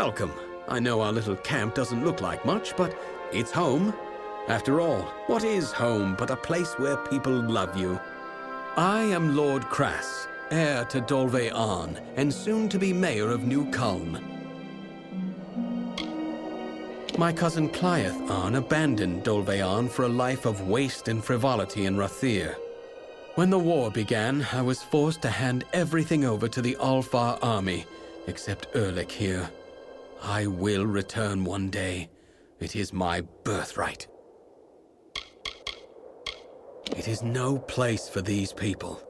Welcome. I know our little camp doesn't look like much, but it's home. After all, what is home but a place where people love you? I am Lord Crass, heir to Do'Urdena, and soon to be mayor of New Culn. My cousin Cliath abandoned Do'Urdena for a life of waste and frivolity in Rathir. When the war began, I was forced to hand everything over to the Alfar army, except Erlich here. I will return one day. It is my birthright. It is no place for these people.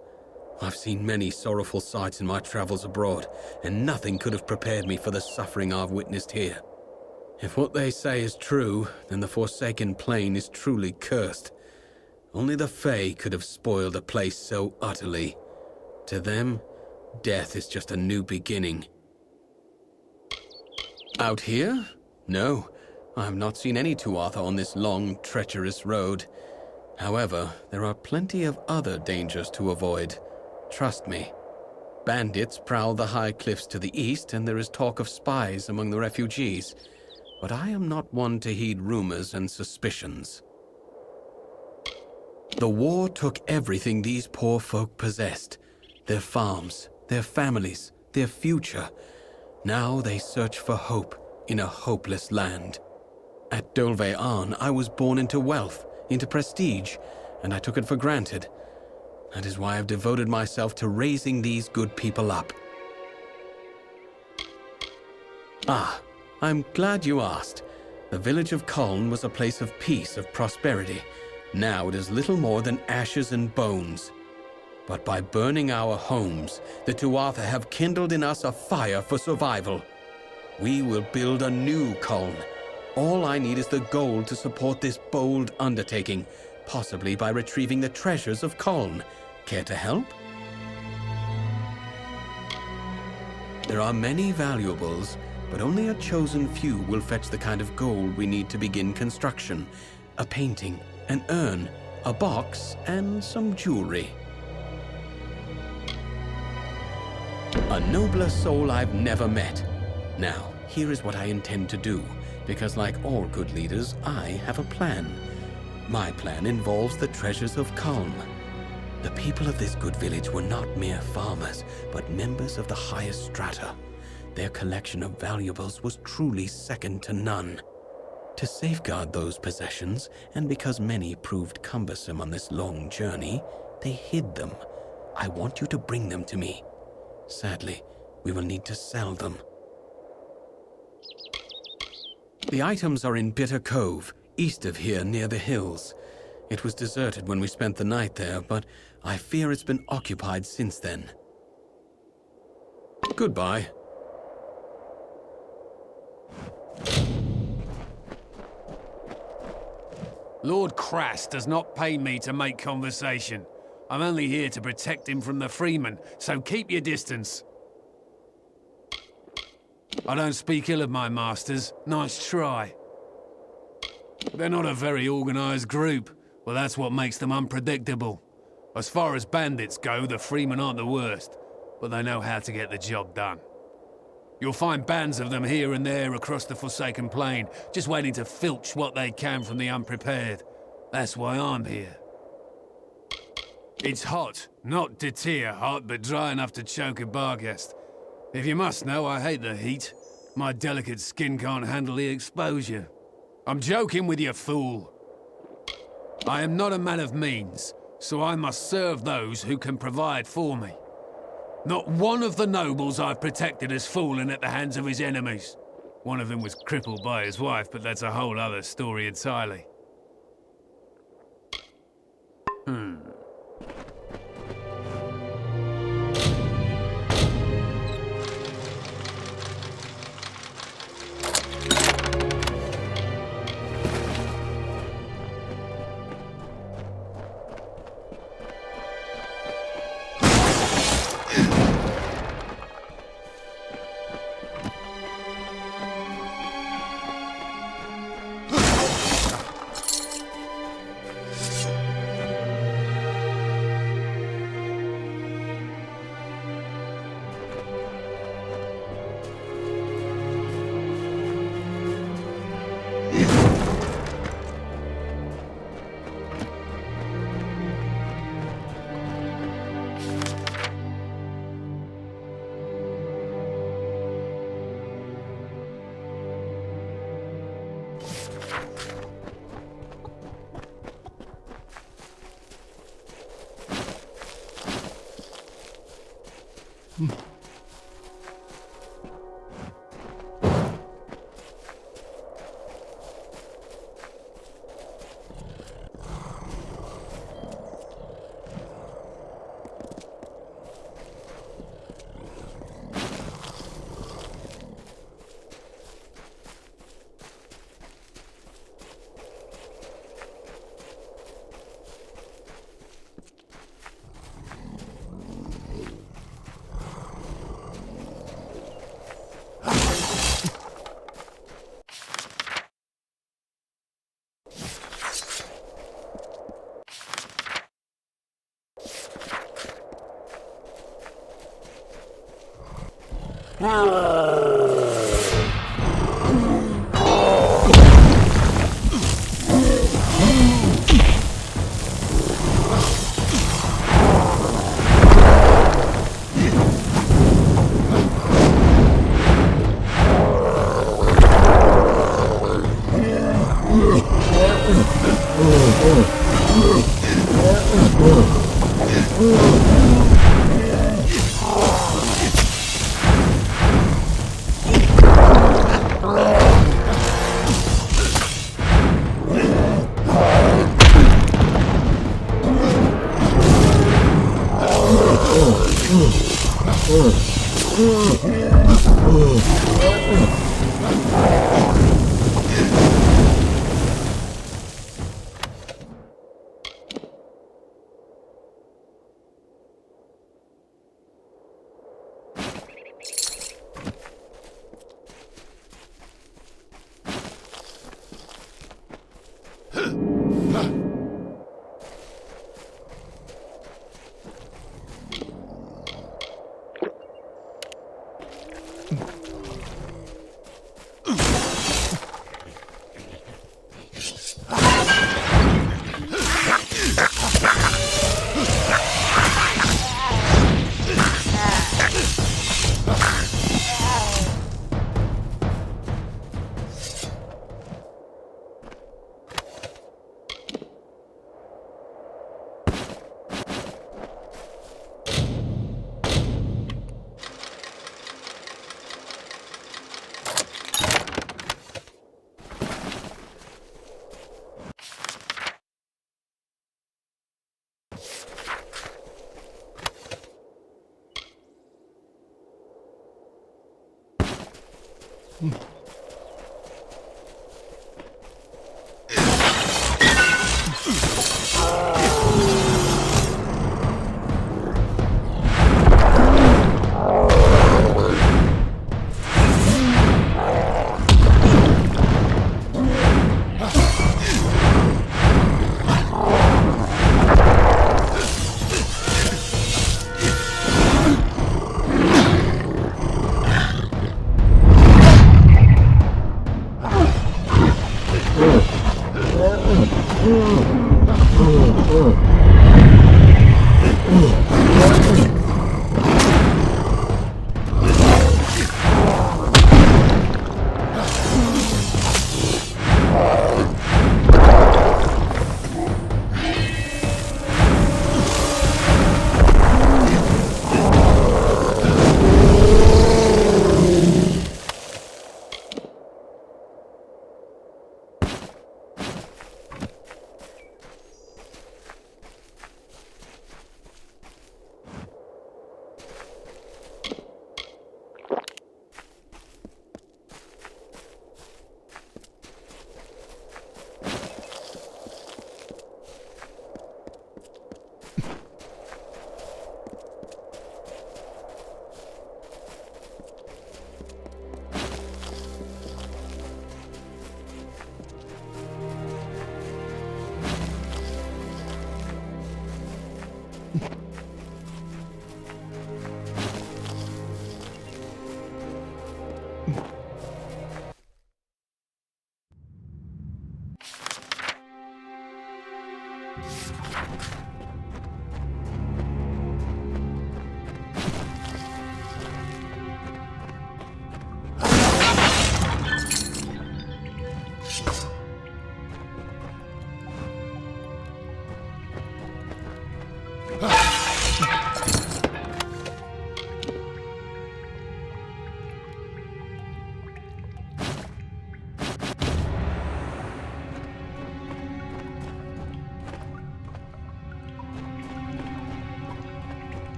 I've seen many sorrowful sights in my travels abroad, and nothing could have prepared me for the suffering I've witnessed here. If what they say is true, then the Forsaken Plain is truly cursed. Only the Fae could have spoiled a place so utterly. To them, death is just a new beginning. Out here? No, I have not seen any Tuatha on this long, treacherous road. However, there are plenty of other dangers to avoid. Trust me. Bandits prowl the high cliffs to the east, and there is talk of spies among the refugees. But I am not one to heed rumors and suspicions. The war took everything these poor folk possessed. Their farms, their families, their future. Now they search for hope in a hopeless land. At Do'Urdena, I was born into wealth, into prestige, and I took it for granted. That is why I've devoted myself to raising these good people up. Ah, I'm glad you asked. The village of Culn was a place of peace, of prosperity. Now it is little more than ashes and bones. But by burning our homes, the Tuatha have kindled in us a fire for survival. We will build a new Culn. All I need is the gold to support this bold undertaking, possibly by retrieving the treasures of Culn. Care to help? There are many valuables, but only a chosen few will fetch the kind of gold we need to begin construction. A painting, an urn, a box, and some jewelry. A nobler soul I've never met. Now, here is what I intend to do, because like all good leaders, I have a plan. My plan involves the treasures of Culn. The people of this good village were not mere farmers, but members of the highest strata. Their collection of valuables was truly second to none. To safeguard those possessions, and because many proved cumbersome on this long journey, they hid them. I want you to bring them to me. Sadly, we will need to sell them. The items are in Bitter Cove, east of here near the hills. It was deserted when we spent the night there, but I fear it's been occupied since then. Goodbye. Lord Crass does not pay me to make conversation. I'm only here to protect him from the freemen, so keep your distance. I don't speak ill of my masters. Nice try. They're not a very organized group. Well, that's what makes them unpredictable. As far as bandits go, the freemen aren't the worst, but they know how to get the job done. You'll find bands of them here and there across the Forsaken Plain, just waiting to filch what they can from the unprepared. That's why I'm here. It's hot, not Rathir hot, but dry enough to choke a barghest. If you must know, I hate the heat. My delicate skin can't handle the exposure. I'm joking with you, fool. I am not a man of means, so I must serve those who can provide for me. Not one of the nobles I've protected has fallen at the hands of his enemies. One of them was crippled by his wife, but that's a whole other story entirely.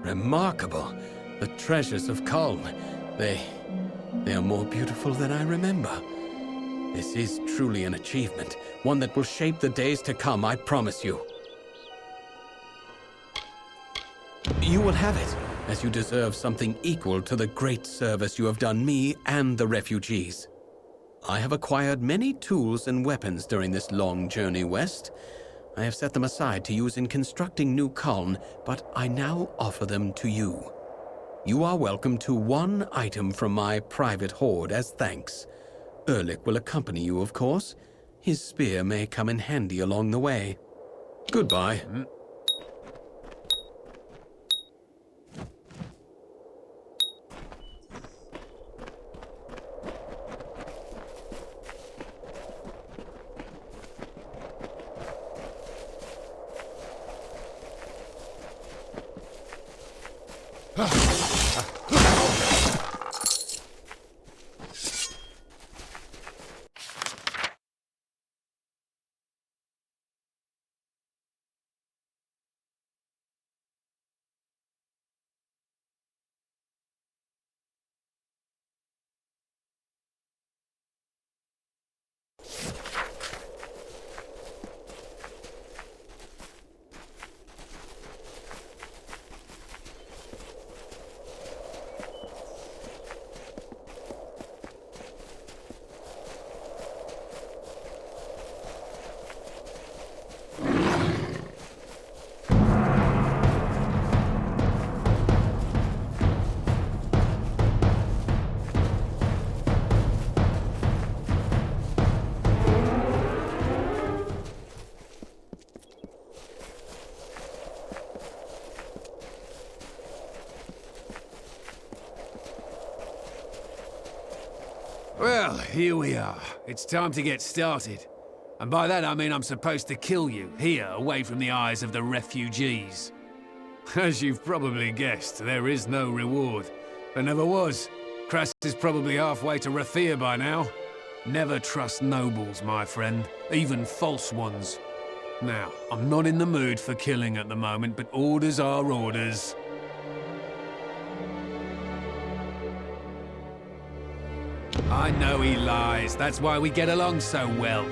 Remarkable. The treasures of Culn. They are more beautiful than I remember. This is truly an achievement, one that will shape the days to come, I promise you. You will have it, as you deserve something equal to the great service you have done me and the refugees. I have acquired many tools and weapons during this long journey west. I have set them aside to use in constructing New Culn, but I now offer them to you. You are welcome to one item from my private hoard as thanks. Erlich will accompany you, of course. His spear may come in handy along the way. Goodbye. Well, here we are. It's time to get started. And by that I mean I'm supposed to kill you, here, away from the eyes of the refugees. As you've probably guessed, there is no reward. There never was. Kras is probably halfway to Rathir by now. Never trust nobles, my friend, even false ones. Now, I'm not in the mood for killing at the moment, but orders are orders. I know he lies. That's why we get along so well.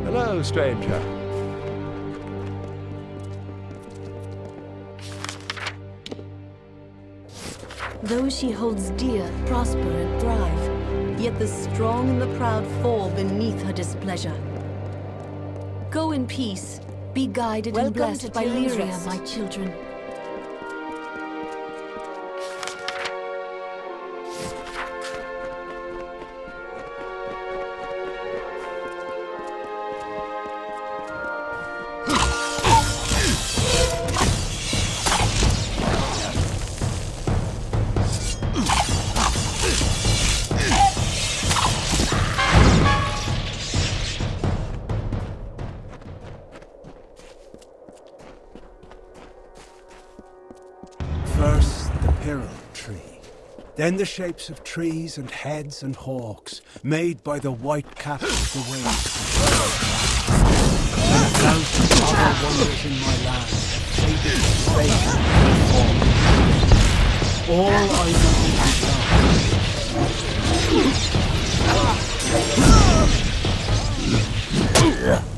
Hello, stranger. Those she holds dear prosper and thrive, yet the strong and the proud fall beneath her displeasure. Go in peace, be guided and blessed by Lyria, my children. Then the shapes of trees and heads and hawks, made by the white caps of the wings. And thousands of other wonders in my land, faded space and form. All I know is love.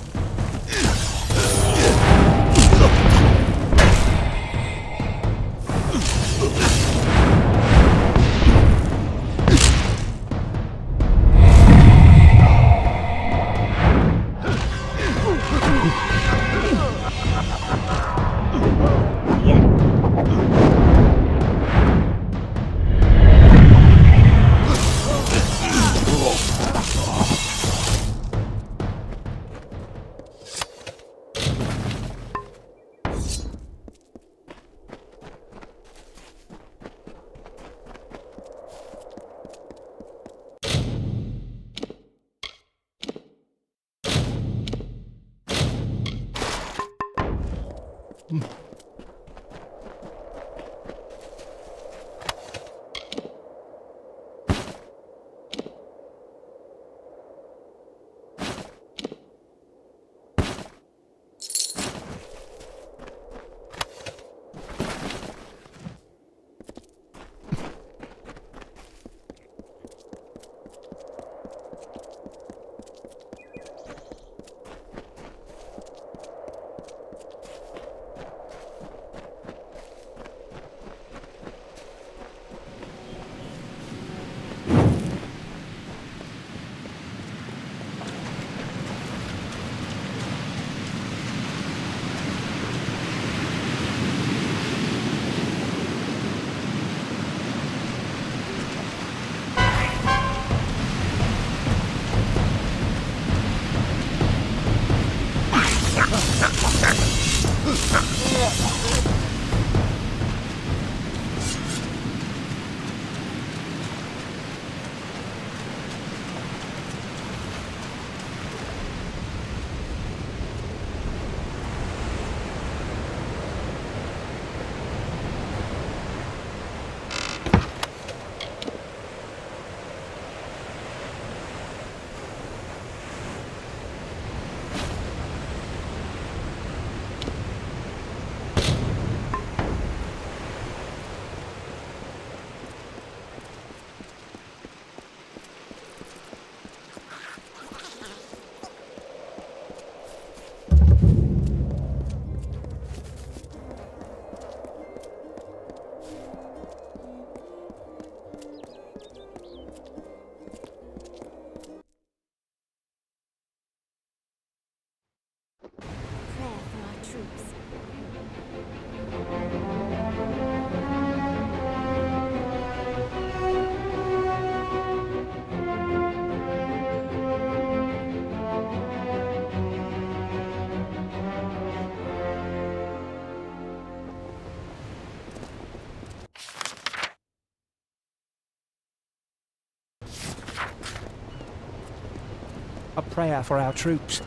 A prayer for our troops.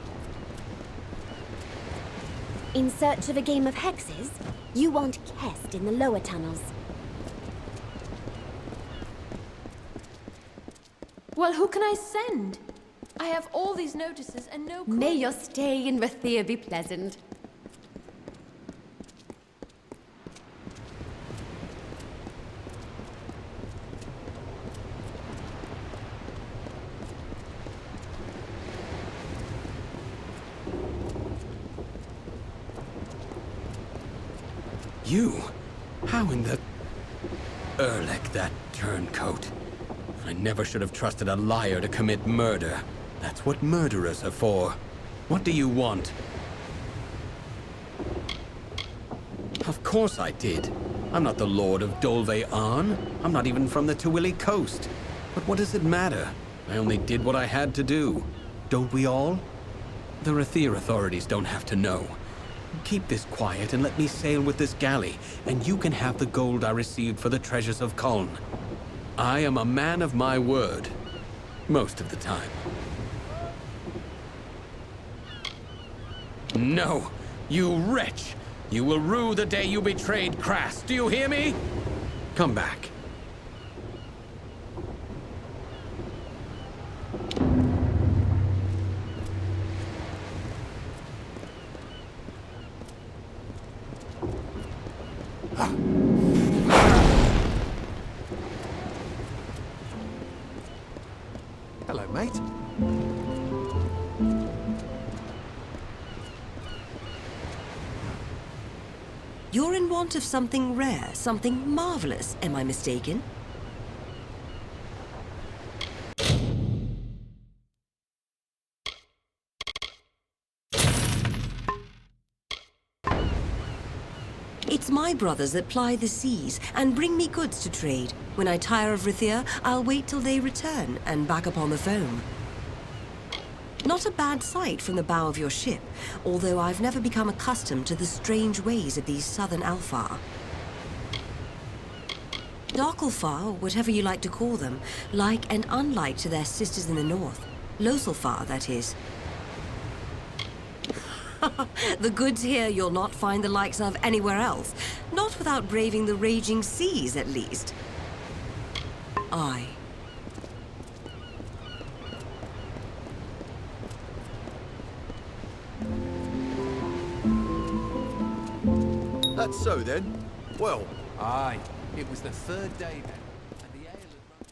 In search of a game of hexes? You want Kest in the lower tunnels. Well, who can I send? I have all these notices and no call. May your stay in Rathir be pleasant. You? How in the... Erlich, that turncoat. I never should have trusted a liar to commit murder. That's what murderers are for. What do you want? Of course I did. I'm not the Lord of Dolve-Arn. I'm not even from the Tawili coast. But what does it matter? I only did what I had to do. Don't we all? The Rathir authorities don't have to know. Keep this quiet and let me sail with this galley, and you can have the gold I received for the treasures of Culn. I am a man of my word. Most of the time. No! You wretch! You will rue the day you betrayed Kras. Do you hear me? Come back. Hello, mate. You're in want of something rare, something marvelous, am I mistaken? It's my brothers that ply the seas and bring me goods to trade. When I tire of Rathir, I'll wait till they return and back upon the foam. Not a bad sight from the bow of your ship, although I've never become accustomed to the strange ways of these southern Alfar. Darkalfar, or whatever you like to call them, like and unlike to their sisters in the north. Losalfar, that is. The goods here you'll not find the likes of anywhere else. Not without braving the raging seas, at least. Aye. That's so then. Well, Aye, it was the third day then, and the ale had run...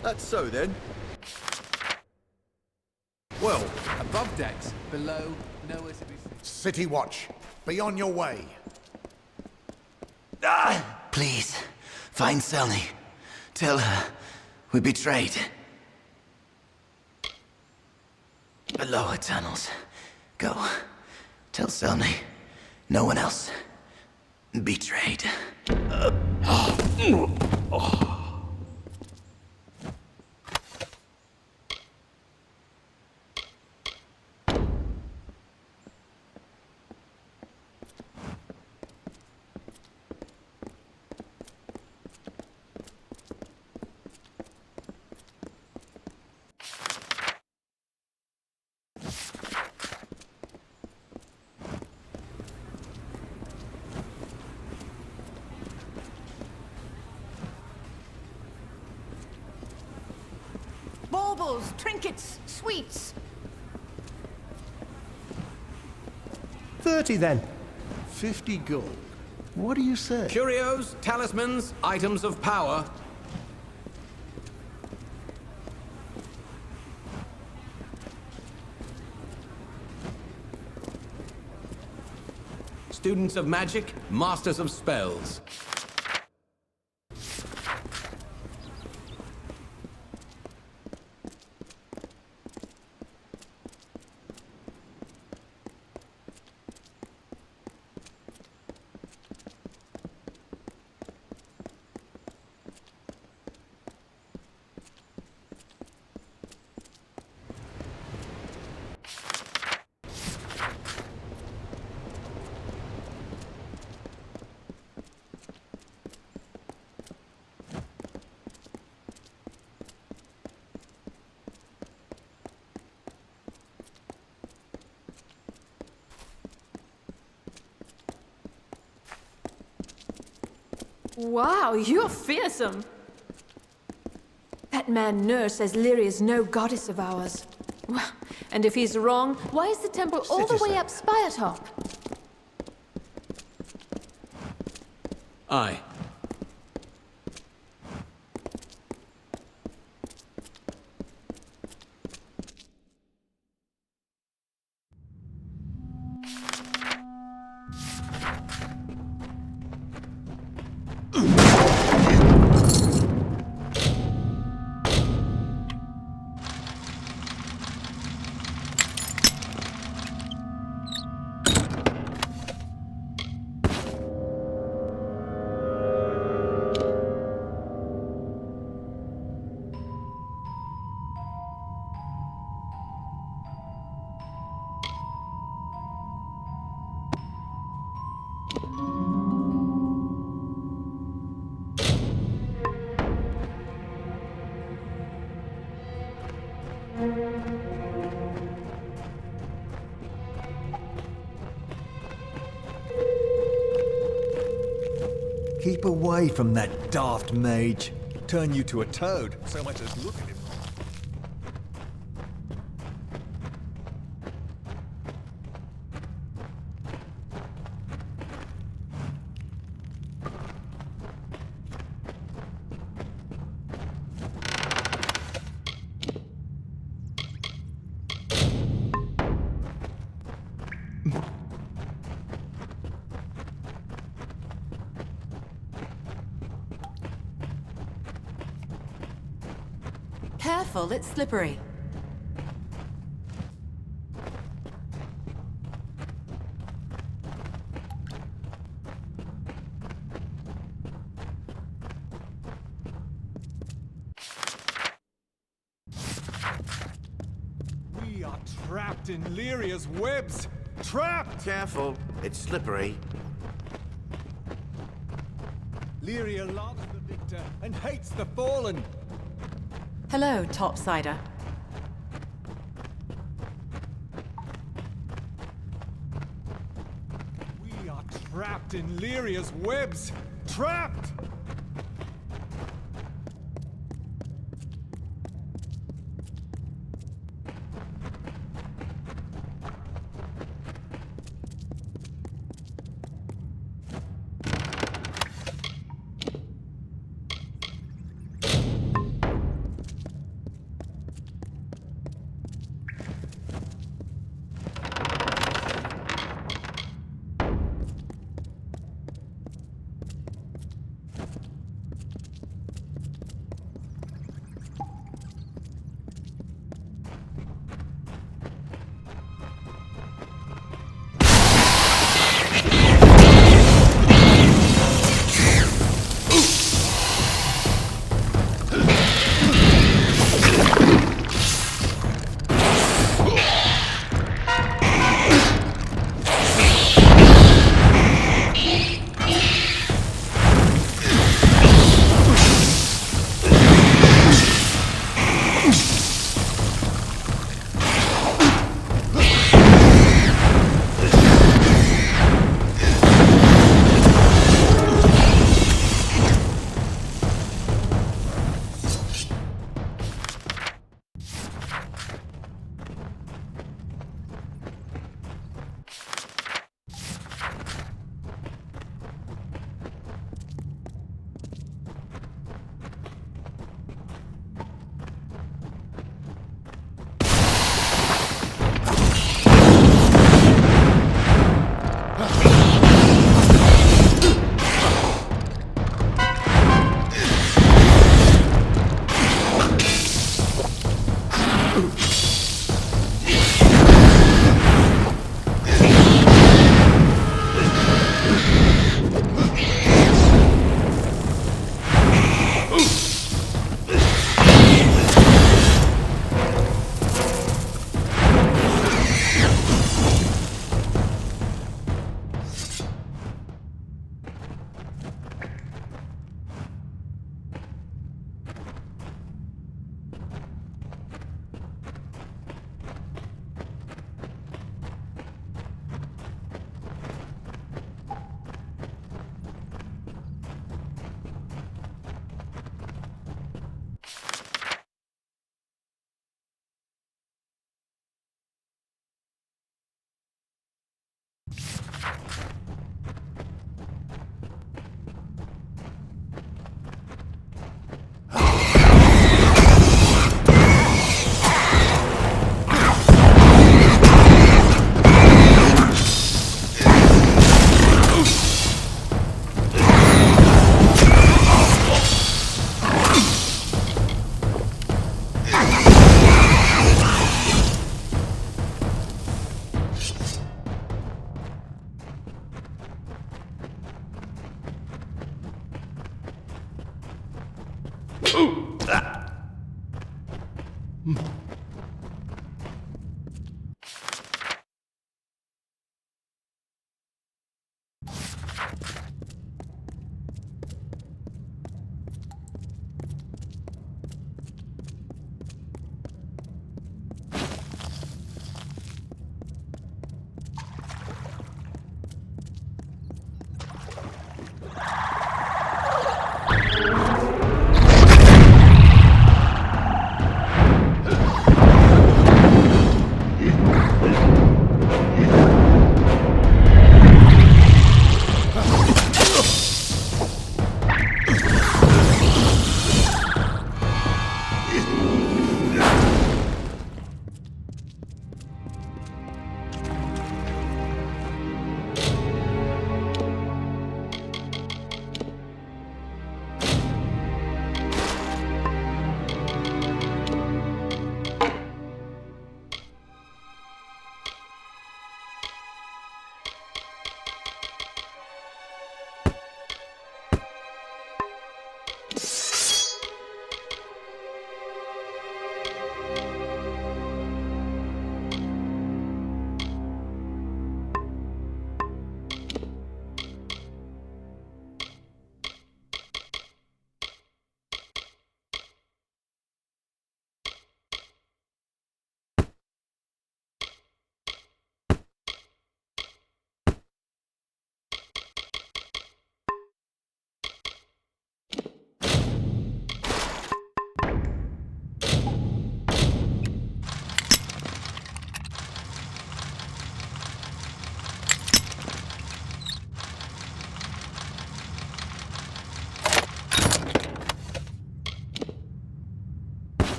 that's so then. Well, Above decks, below, nowhere to be seen. City Watch, be on your way. Please, find Selny. Tell her we betrayed. The lower tunnels. Go. Tell Selny. No one else. Betrayed. jewels, trinkets, sweets. 30 then. 50 gold. What do you say? Curios, talismans, items of power. Students of magic, masters of spells. Wow, you're fearsome. That man Nur says Lyria's no goddess of ours. Well, and if he's wrong, why is the temple all the way up spire top? Aye. Keep away from that daft mage. Turn you to a toad, so much as look at him. Careful, it's slippery. We are trapped in Lyria's webs! Trapped! Careful, it's slippery. Lyria loves the victor and hates the fallen! Hello, Topsider. We are trapped in Lyria's webs! Trapped!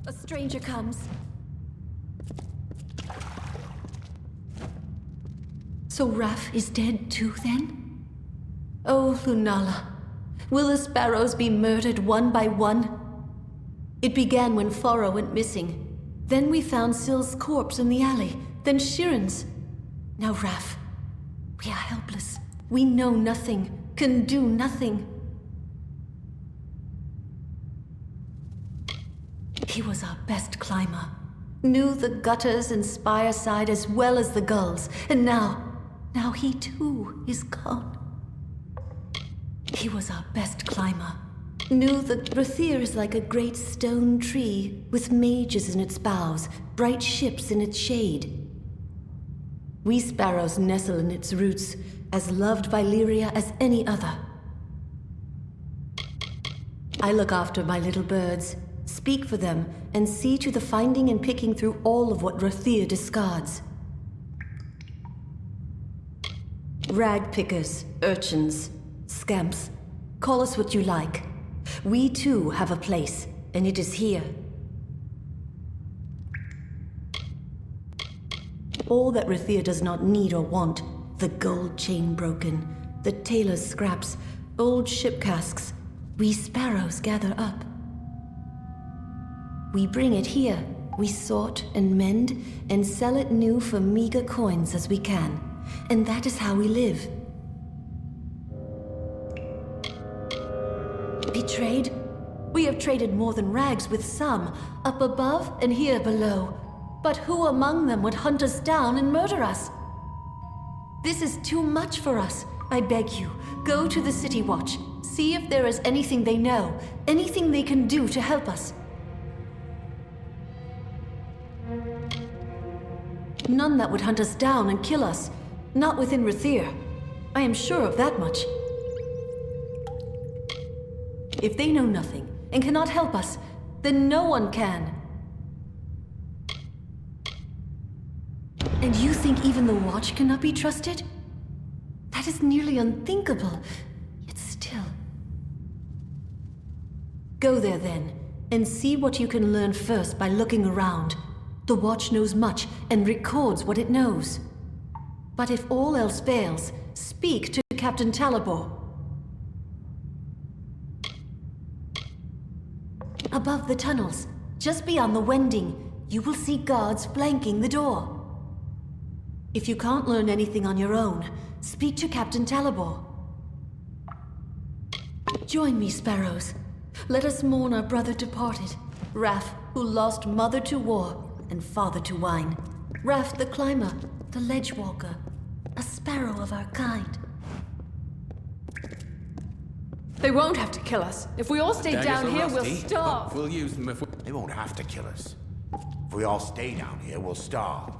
A stranger comes. So Rath is dead too, then? Oh, Lunala, will the sparrows be murdered one by one? It began when Foro went missing. Then we found Syl's corpse in the alley, then Shiren's. Now Rath, we are helpless. We know nothing, can do nothing. He was our best climber. Knew the gutters and spire side as well as the gulls. And now he too is gone. He was our best climber. Knew that Rathir is like a great stone tree, with mages in its boughs, bright ships in its shade. We sparrows nestle in its roots, as loved by Lyria as any other. I look after my little birds, speak for them, and see to the finding and picking through all of what Rathir discards. Rag pickers, urchins, scamps, call us what you like. We too have a place, and it is here. All that Rathir does not need or want, the gold chain broken, the tailor's scraps, old ship casks, we sparrows gather up. We bring it here, we sort and mend, and sell it new for meager coins as we can. And that is how we live. Betrayed? We have traded more than rags with some, up above and here below. But who among them would hunt us down and murder us? This is too much for us. I beg you, go to the City Watch. See if there is anything they know, anything they can do to help us. None that would hunt us down and kill us. Not within Rathir. I am sure of that much. If they know nothing and cannot help us, then no one can. And you think even the Watch cannot be trusted? That is nearly unthinkable, yet still. Go there then, and see what you can learn first by looking around. The Watch knows much and records what it knows. But if all else fails, speak to Captain Talabor. Above the tunnels, just beyond the wending, you will see guards flanking the door. If you can't learn anything on your own, speak to Captain Talabor. Join me, Sparrows. Let us mourn our brother departed, Raff, who lost mother to war and father to wine. Raff the climber, the ledge walker, a sparrow of our kind. They won't have to kill us. If we all stay Daggers down are here, rusty, we'll starve. but we'll use them if we... They won't have to kill us. If we all stay down here, we'll starve.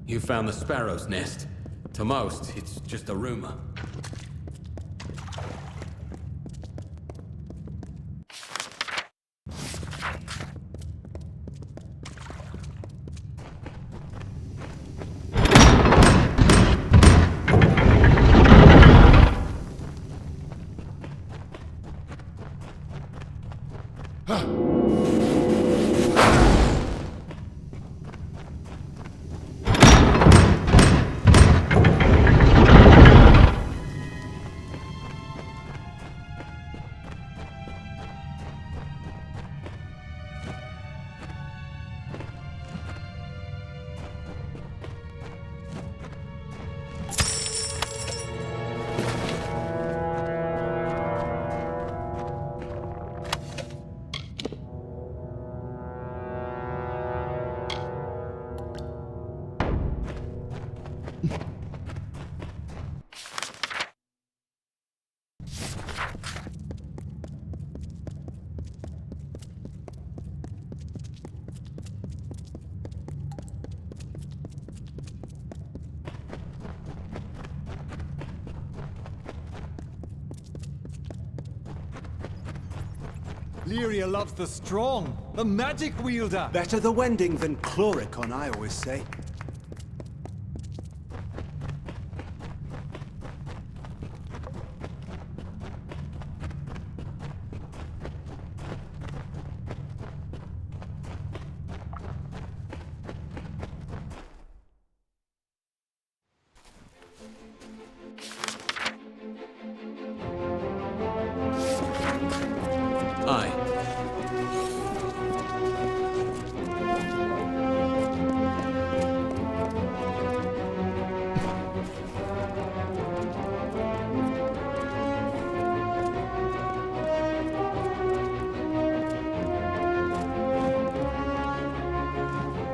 You found the sparrow's nest. To most, it's just a rumor. Lyria loves the strong, the magic wielder. Better the wending than Chloricon, I always say. Aye.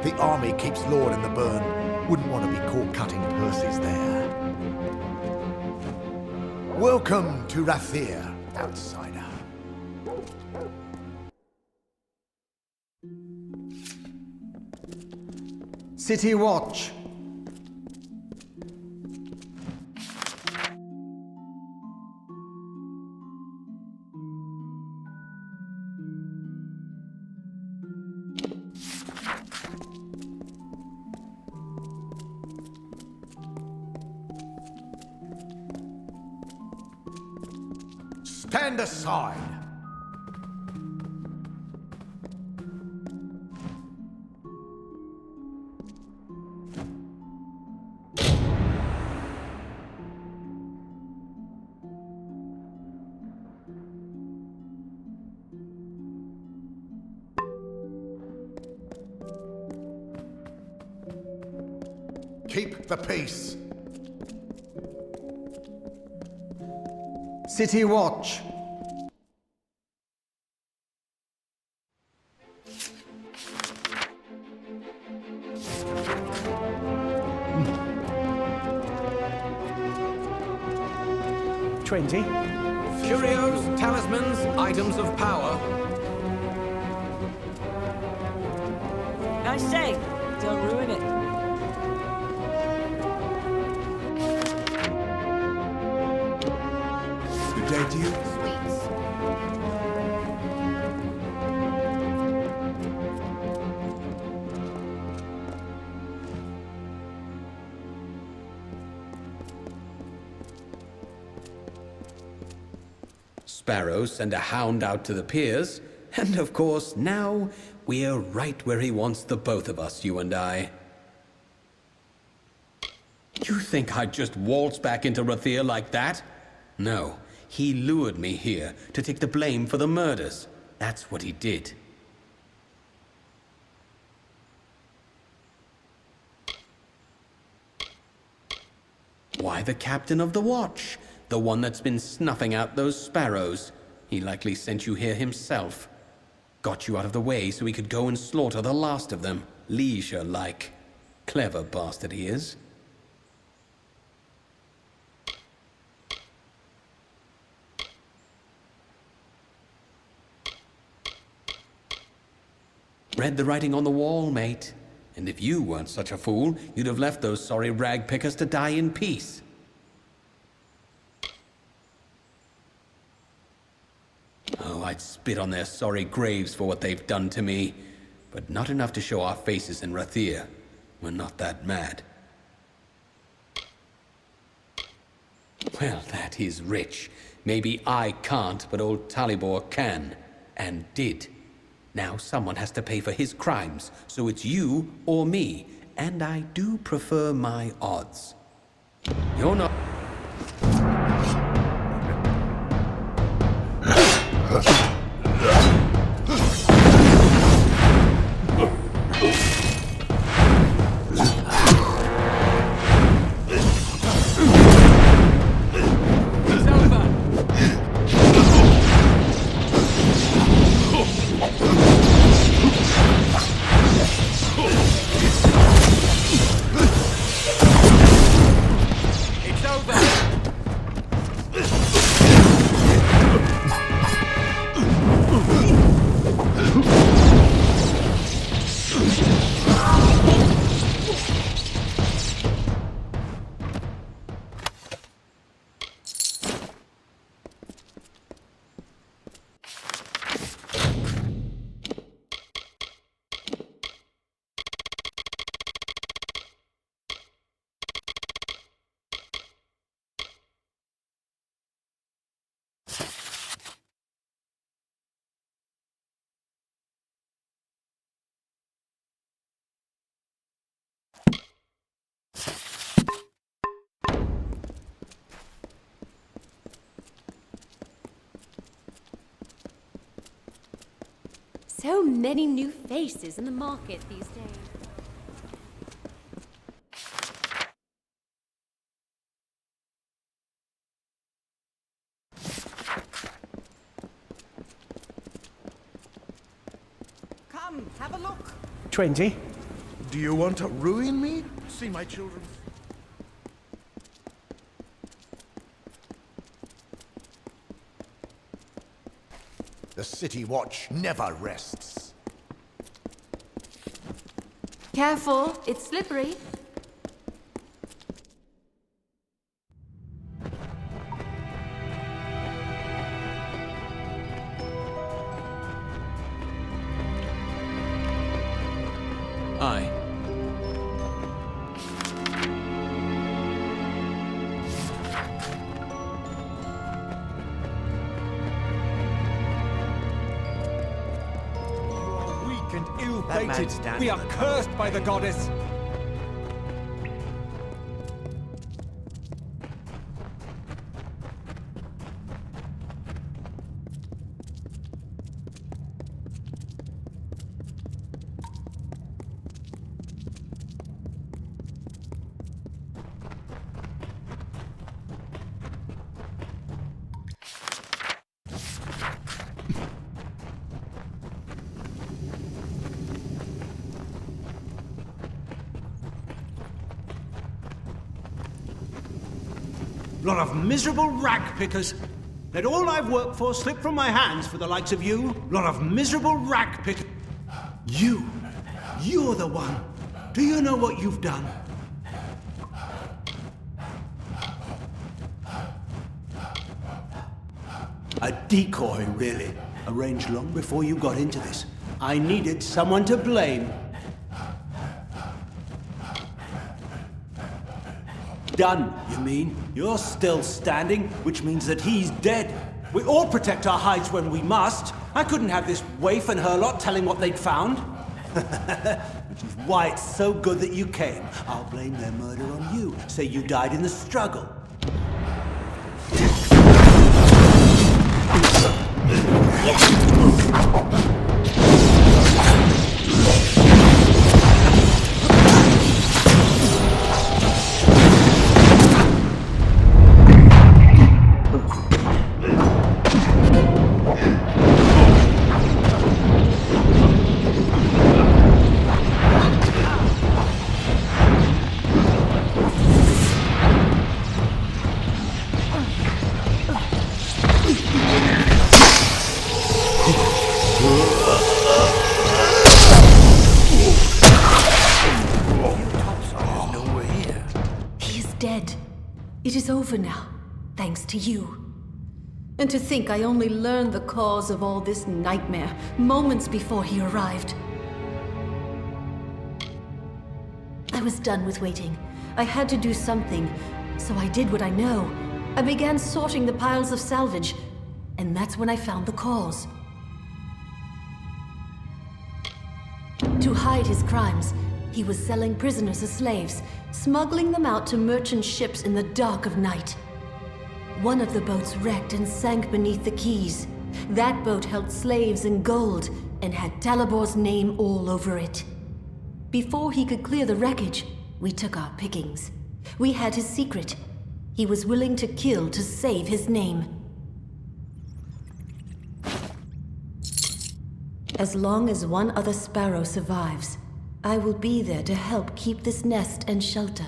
The army keeps Lord in the burn. Wouldn't want to be caught cutting purses there. Welcome to Rathir, outsider. City Watch. Stand aside. Keep the peace. City Watch. $20. Curios, talismans, items of power. I say, don't ruin it. Good day to you. Sparrows send a hound out to the piers. And of course, now we're right where he wants the both of us, you and I. You think I'd just waltz back into Rathir like that? No, he lured me here to take the blame for the murders. That's what he did. Why, the captain of the watch. The one that's been snuffing out those sparrows. He likely sent you here himself. Got you out of the way so he could go and slaughter the last of them. Leisure-like. Clever bastard he is. Read the writing on the wall, mate. And if you weren't such a fool, you'd have left those sorry rag pickers to die in peace. Oh, I'd spit on their sorry graves for what they've done to me. But not enough to show our faces in Rathir. We're not that mad. Well, that is rich. Maybe I can't, but old Talibor can. And did. Now someone has to pay for his crimes, so it's you or me. And I do prefer my odds. You're not... So many new faces in the market these days. Come, have a look. 20. Do you want to ruin me? See my children? The City Watch never rests. Careful, it's slippery. Aye. We are cursed by the goddess! Lot of miserable rag pickers. Let all I've worked for slip from my hands for the likes of you. Lot of miserable rag pickers. You're the one. Do you know what you've done? A decoy, really. Arranged long before you got into this. I needed someone to blame. Done, you mean? You're still standing, which means that he's dead. We all protect our hides when we must. I couldn't have this waif and her lot telling what they'd found. Which is why it's so good that you came. I'll blame their murder on you. Say you died in the struggle. It is over now, thanks to you. And to think I only learned the cause of all this nightmare moments before he arrived. I was done with waiting. I had to do something, so I did what I know. I began sorting the piles of salvage, and that's when I found the cause. To hide his crimes, he was selling prisoners as slaves, smuggling them out to merchant ships in the dark of night. One of the boats wrecked and sank beneath the quays. That boat held slaves and gold, and had Talibor's name all over it. Before he could clear the wreckage, we took our pickings. We had his secret. He was willing to kill to save his name. As long as one other sparrow survives, I will be there to help keep this nest and shelter.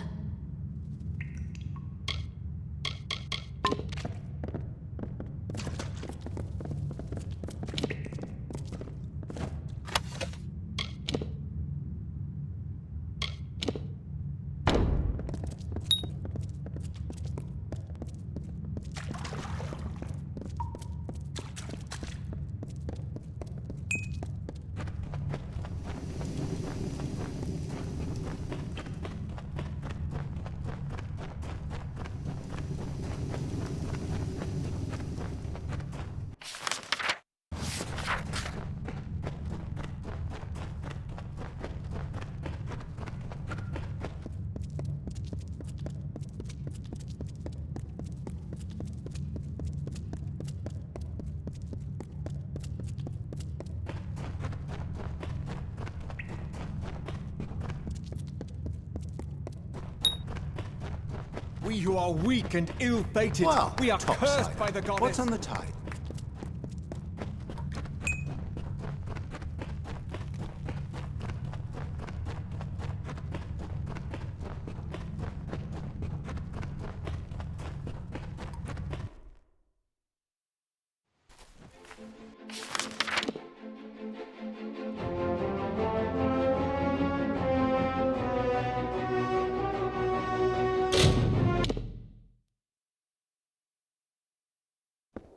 We who are weak and ill-fated, Well, we are topside. cursed by the goddess. What's on the tide?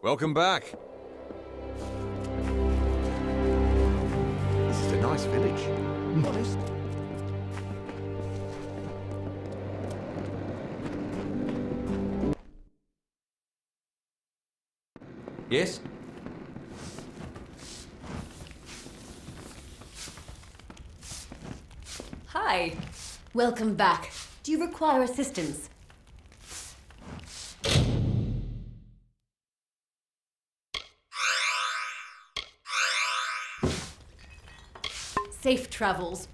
Welcome back. This is a nice village. Honest. Yes? Hi. Welcome back. Do you require assistance? Safe travels.